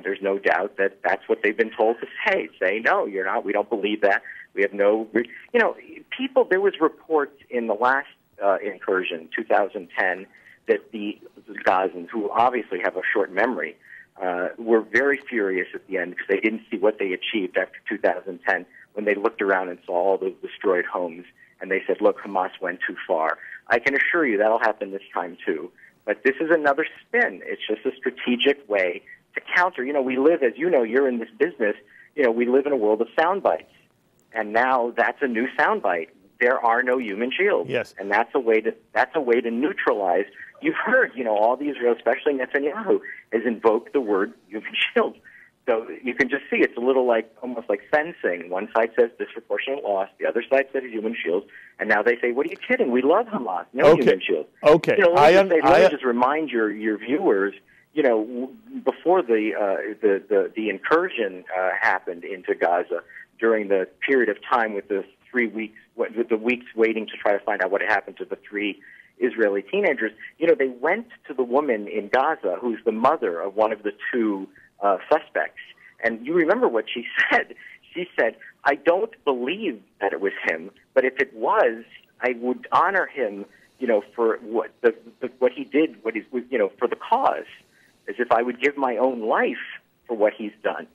there's no doubt that that's what they've been told to say. Say, no, you're not. We don't believe that. We have no, there was reports in the last incursion, 2010, that the Gazans, who obviously have a short memory, were very furious at the end because they didn't see what they achieved after 2010 when they looked around and saw all those destroyed homes. And they said, look, Hamas went too far. I can assure you that'll happen this time too. But this is another spin. It's just a strategic way to counter. We live, as you know, you're in this business, we live in a world of sound bites. And now that's a new sound bite. There are no human shields. Yes. And that's a way to neutralize. You've heard, all the Israel, especially Netanyahu, has invoked the word human shield. So you can just see it's a little almost like fencing. One side says disproportionate loss, the other side says human shields, and now they say, what are you kidding? We love Hamas. No human shields. Okay. Let me just remind your viewers, before the incursion happened into Gaza, during the period of time with the 3 weeks, with the weeks waiting to try to find out what had happened to the 3 Israeli teenagers, they went to the woman in Gaza who's the mother of one of the 2 suspects. And you remember what she said. She said, I don't believe that it was him, but if it was, I would honor him, for what he did, for the cause, as if I would give my own life for what he's done.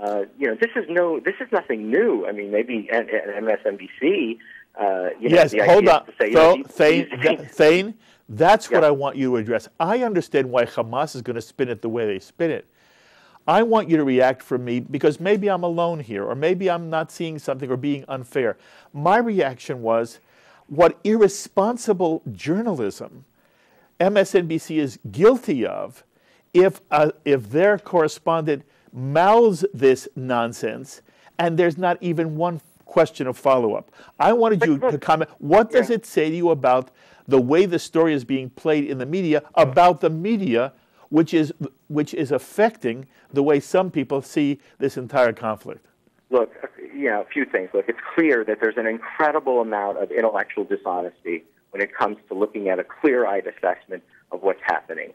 This is nothing new. I mean, maybe at MSNBC. Yes, hold on, Thane. That's what Yeah. I want you to address. I understand why Hamas is going to spin it the way they spin it. I want you to react for me because maybe I'm alone here, or maybe I'm not seeing something or being unfair. My reaction was, what irresponsible journalism MSNBC is guilty of if their correspondent mouths this nonsense and there's not even one question of follow-up. I wanted you to comment. What does it say to you about the way the story is being played in the media, about the media, which is affecting the way some people see this entire conflict? Look, a few things. Look, it's clear that there's an incredible amount of intellectual dishonesty when it comes to looking at a clear-eyed assessment of what's happening.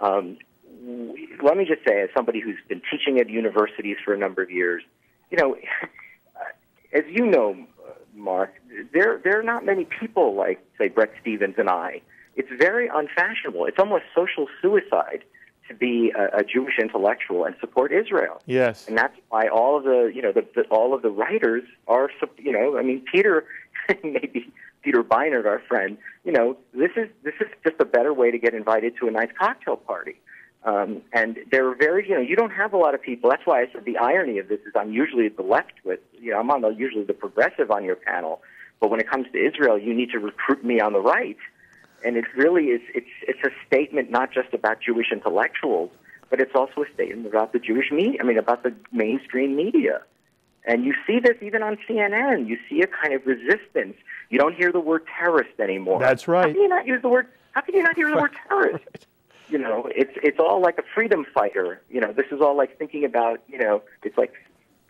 Let me just say, as somebody who's been teaching at universities for a number of years, as you know, Mark, there are not many people like, say, Bret Stephens and I. It's very unfashionable. It's almost social suicide to be a Jewish intellectual and support Israel. Yes, and that's why all of the all of the writers are. Peter, maybe Peter Beinart, our friend. This is just a better way to get invited to a nice cocktail party. And they're very, you don't have a lot of people. That's why I said the irony of this is I'm usually the left with, I'm usually the progressive on your panel. But when it comes to Israel, you need to recruit me on the right. And it really is, it's a statement not just about Jewish intellectuals, but it's also a statement about the Jewish media, about the mainstream media. And you see this even on CNN. You see a kind of resistance. You don't hear the word terrorist anymore. That's right. How can you not hear the word terrorist? Right. It's all like a freedom fighter. This is all like thinking about, it's like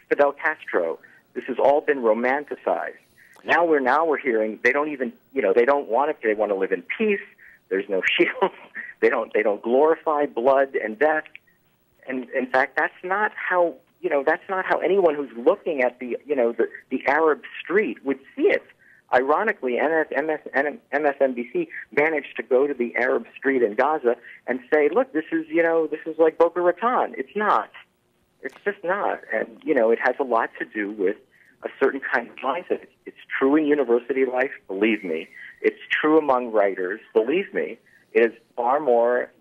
Fidel Castro. This has all been romanticized. Now we're hearing they don't even, they don't want it. They want to live in peace. There's no shields. They don't glorify blood and death. And in fact, that's not how anyone who's looking at the Arab street would see it. Ironically, MSNBC managed to go to the Arab street in Gaza and say, look, this is like Boca Raton. It's not. It's just not. And, it has a lot to do with a certain kind of mindset. It's true in university life, believe me. It's true among writers, believe me. It is far more,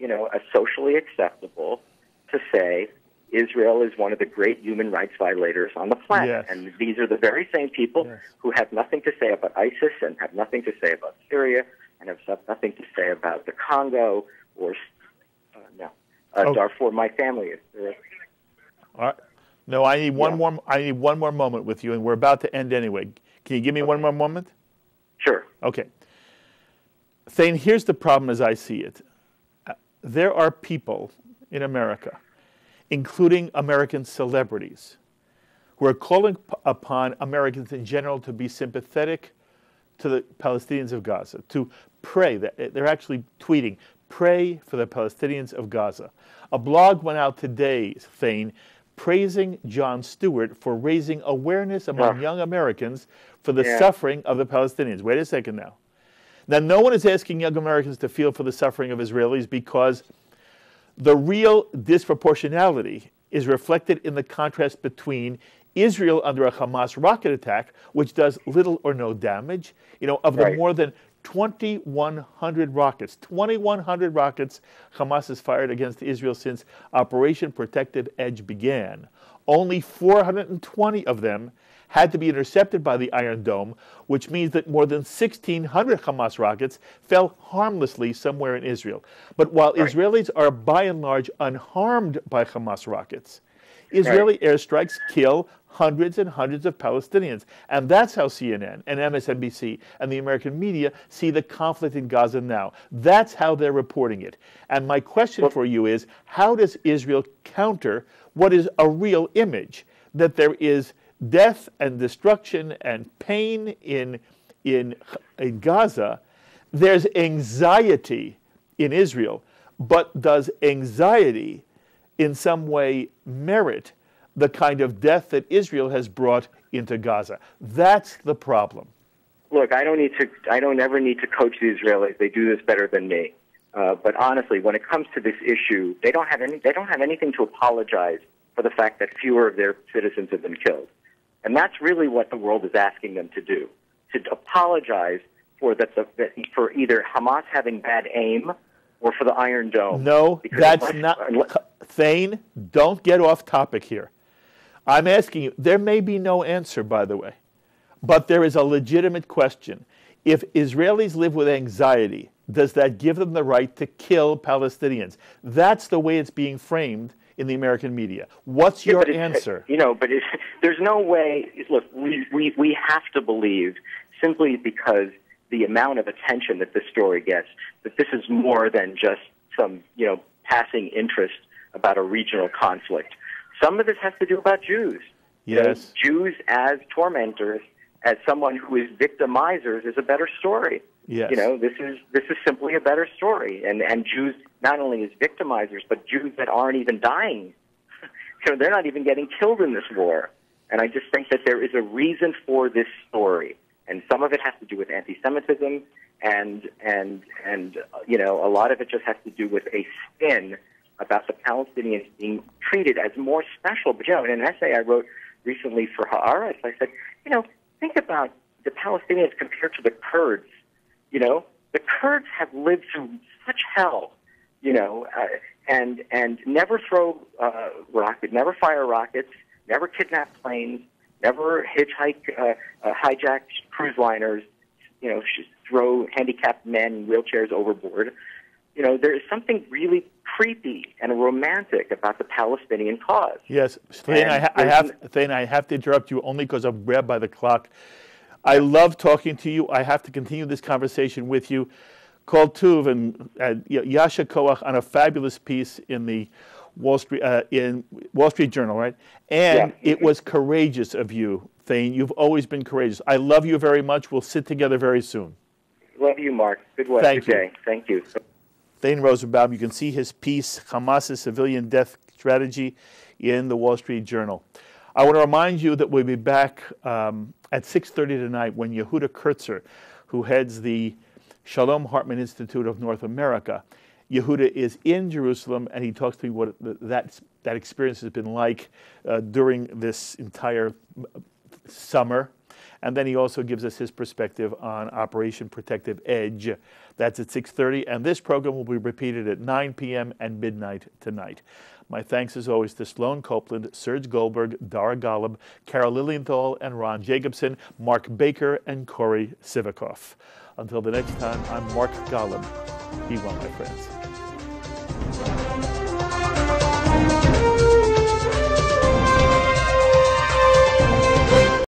socially acceptable to say Israel is one of the great human rights violators on the planet. Yes. And these are the very same people who have nothing to say about ISIS and have nothing to say about Syria and have nothing to say about the Congo or Darfur. My family is. All right. No, I need one more. I need one more moment with you, and we're about to end anyway. Can you give me one more moment? Sure. Okay. Thane, here's the problem as I see it. There are people in America, including American celebrities, who are calling upon Americans in general to be sympathetic to the Palestinians of Gaza, to pray. They're actually tweeting, pray for the Palestinians of Gaza. A blog went out today, Thane, praising Jon Stewart for raising awareness among young Americans for the suffering of the Palestinians. Wait a second now. Now, no one is asking young Americans to feel for the suffering of Israelis because the real disproportionality is reflected in the contrast between Israel under a Hamas rocket attack, which does little or no damage, of the more than 2,100 rockets. 2,100 rockets Hamas has fired against Israel since Operation Protective Edge began. Only 420 of them had to be intercepted by the Iron Dome, which means that more than 1,600 Hamas rockets fell harmlessly somewhere in Israel. But while Israelis are by and large unharmed by Hamas rockets, Israeli airstrikes kill hundreds and hundreds of Palestinians. And that's how CNN and MSNBC and the American media see the conflict in Gaza now. That's how they're reporting it. And my question for you is, how does Israel counter what is a real image, that there is death and destruction and pain in Gaza? There's anxiety in Israel, but does anxiety in some way merit the kind of death that Israel has brought into Gaza? That's the problem. Look, I don't ever need to coach the Israelis. They do this better than me. But honestly, when it comes to this issue, they don't have anything to apologize for the fact that fewer of their citizens have been killed. And that's really what the world is asking them to do, to apologize for for either Hamas having bad aim or for the Iron Dome. No, that's not. Thane, don't get off topic here. I'm asking you, there may be no answer, by the way, but there is a legitimate question. If Israelis live with anxiety, does that give them the right to kill Palestinians? That's the way it's being framed in the American media. What's your answer? But there's no way. Look, we have to believe, simply because the amount of attention that this story gets, that this is more than just some, passing interest about a regional conflict. Some of this has to do about Jews. Yes. Jews as tormentors, as someone who is victimizers, is a better story. Yes. This is simply a better story. And Jews not only as victimizers, but Jews that aren't even dying. They're not even getting killed in this war. And I just think that there is a reason for this story. And some of it has to do with anti-Semitism, and a lot of it just has to do with a spin about the Palestinians being treated as more special. But, in an essay I wrote recently for Haaretz, I said, think about the Palestinians compared to the Kurds. The Kurds have lived through such hell, and never throw rockets, never fire rockets, never kidnap planes, never hijack cruise liners, throw handicapped men in wheelchairs overboard. There is something really creepy and romantic about the Palestinian cause. Yes, Thane, I have to interrupt you only because I'm grabbed by the clock. I love talking to you. I have to continue this conversation with you. Kol Tuv and Yasha Koach on a fabulous piece in the Wall Street Journal, right? And it was courageous of you, Thane. You've always been courageous. I love you very much. We'll sit together very soon. Love you, Mark. Good work. Thank Good you. day. Thank you. Thane Rosenbaum, you can see his piece, Hamas's Civilian Death Strategy, in the Wall Street Journal. I want to remind you that we'll be back at 6:30 tonight when Yehuda Kurtzer, who heads the Shalom Hartman Institute of North America, Yehuda is in Jerusalem, and he talks to me what that experience has been like during this entire summer. And then he also gives us his perspective on Operation Protective Edge. That's at 6:30, and this program will be repeated at 9 p.m. and midnight tonight. My thanks, as always, to Sloan Copeland, Serge Goldberg, Dara Golub, Carol Lilienthal, and Ron Jacobson, Mark Baker, and Corey Sivikoff. Until the next time, I'm Mark Golub. Be well, my friends.